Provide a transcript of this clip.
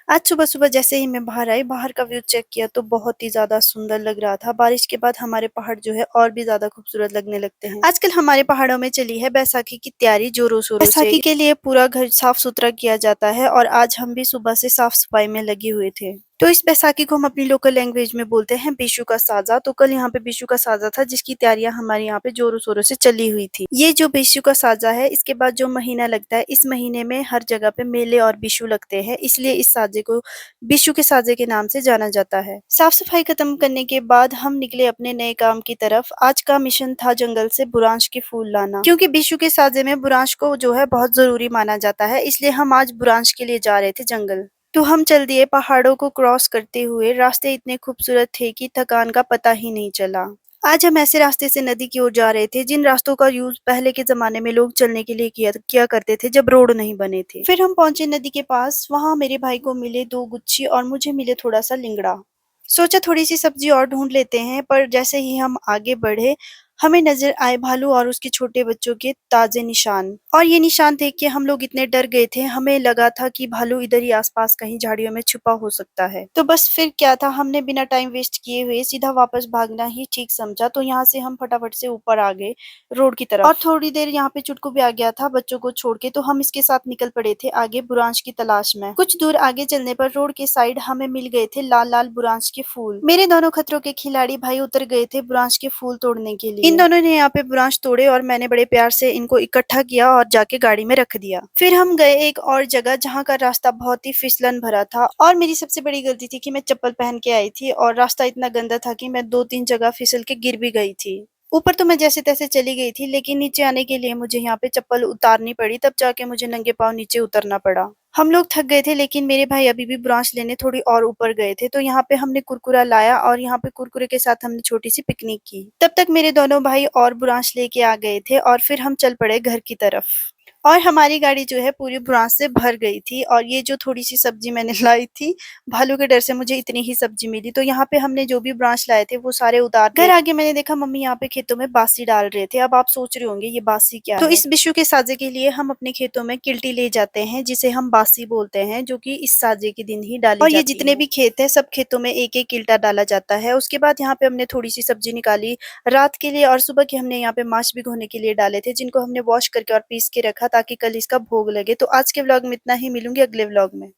आज सुबह-सुबह जैसे ही मैं बाहर आई, बाहर का व्यू चेक किया तो बहुत ही ज़्यादा सुंदर लग रहा था। बारिश के बाद हमारे पहाड़ जो है और भी ज़्यादा खूबसूरत लगने लगते हैं। आजकल हमारे पहाड़ों में चली है बैसाखी की तैयारी ज़ोरों-शोरों से। बैसाखी के लिए पूरा घर साफ-सुथरा किया जाता है और आज हम भी सुबह से साफ-सफाई में लगे हुए थे। तो इस बैसाखी को हम अपनी लोकल लैंग्वेज में बोलते हैं बिशु का साजा। तो कल यहाँ पे बिशु का साजा था जिसकी तैयारियां हमारे यहाँ पे जोरों-शोरों से चली हुई थी। ये जो बिशु का साजा है इसके बाद जो महीना लगता है इस महीने में हर जगह पे मेले और बिशु लगते हैं, इसलिए इस साजे को बिशु के साजे के नाम से जाना जाता है। साफ-सफाई खत्म करने के बाद हम निकले अपने नए काम की तरफ। आज का मिशन था जंगल से बुरांश के फूल लाना, क्योंकि बिशु के साजे में बुरांश को जो है बहुत जरूरी माना जाता है, इसलिए हम आज बुरांश के लिए जा रहे थे जंगल। तो हम चल दिए पहाड़ों को क्रॉस करते हुए। रास्ते इतने खूबसूरत थे कि थकान का पता ही नहीं चला। आज हम ऐसे रास्ते से नदी की ओर जा रहे थे जिन रास्तों का यूज पहले के जमाने में लोग चलने के लिए किया करते थे जब रोड नहीं बने थे। फिर हम पहुंचे नदी के पास। वहां मेरे भाई को मिले 2 गुच्छी और मुझे मिले थोड़ा सा लिंगड़ा। सोचा थोड़ी सी सब्जी और ढूंढ लेते हैं, पर जैसे ही हम आगे बढ़े हमें नजर आए भालू और उसके छोटे बच्चों के ताजे निशान। और ये निशान देख के हम लोग इतने डर गए थे, हमें लगा था कि भालू इधर ही आसपास कहीं झाड़ियों में छुपा हो सकता है। तो बस फिर क्या था, हमने बिना टाइम वेस्ट किए हुए सीधा वापस भागना ही ठीक समझा। तो यहाँ से हम फटाफट से ऊपर आ गए रोड की तरफ। और थोड़ी देर यहाँ पे चुटकू भी आ गया था बच्चों को छोड़ के, तो हम इसके साथ निकल पड़े थे आगे बुरांश की तलाश में। कुछ दूर आगे चलने पर रोड के साइड हमें मिल गए थे लाल लाल बुरांश के फूल। मेरे दोनों खतरों के खिलाड़ी भाई उतर गए थे बुरांश के फूल तोड़ने के लिए। इन दोनों ने यहाँ पे बुरांश तोड़े और मैंने बड़े प्यार से इनको इकट्ठा किया और जाके गाड़ी में रख दिया। फिर हम गए एक और जगह जहाँ का रास्ता बहुत ही फिसलन भरा था, और मेरी सबसे बड़ी गलती थी कि मैं चप्पल पहन के आई थी और रास्ता इतना गंदा था कि मैं 2-3 जगह फिसल के गिर भी गई थी। ऊपर तो मैं जैसे तैसे चली गई थी, लेकिन नीचे आने के लिए मुझे यहाँ पे चप्पल उतारनी पड़ी, तब जाके मुझे नंगे पाँव नीचे उतरना पड़ा। हम लोग थक गए थे, लेकिन मेरे भाई अभी भी ब्रांच लेने थोड़ी और ऊपर गए थे, तो यहाँ पे हमने कुरकुरा लाया और यहाँ पे कुरकुरे के साथ हमने छोटी सी पिकनिक की। तब तक मेरे दोनों भाई और ब्रांच लेके आ गए थे और फिर हम चल पड़े घर की तरफ। और हमारी गाड़ी जो है पूरी ब्रांच से भर गई थी, और ये जो थोड़ी सी सब्जी मैंने लाई थी, भालू के डर से मुझे इतनी ही सब्जी मिली। तो यहाँ पे हमने जो भी ब्रांच लाए थे वो सारे उतार दिए। घर आगे मैंने देखा मम्मी यहाँ पे खेतों में बासी डाल रहे थे। अब आप सोच रहे होंगे ये बासी क्या है। तो इस बिशु के साजे के लिए हम अपने खेतों में किल्टी ले जाते हैं, जिसे हम बासी बोलते हैं, जो कि इस साजे के दिन ही डाली जाती है। और ये जितने भी खेत है सब खेतों में एक एक किल्टा डाला जाता है। उसके बाद यहाँ पे हमने थोड़ी सी सब्जी निकाली रात के लिए, और सुबह के हमने यहाँ पे मांस भिगोने के लिए डाले थे, जिनको हमने वॉश करके और पीस के रखा ताकि कल इसका भोग लगे। तो आज के व्लॉग में इतना ही, मिलूंगी अगले व्लॉग में।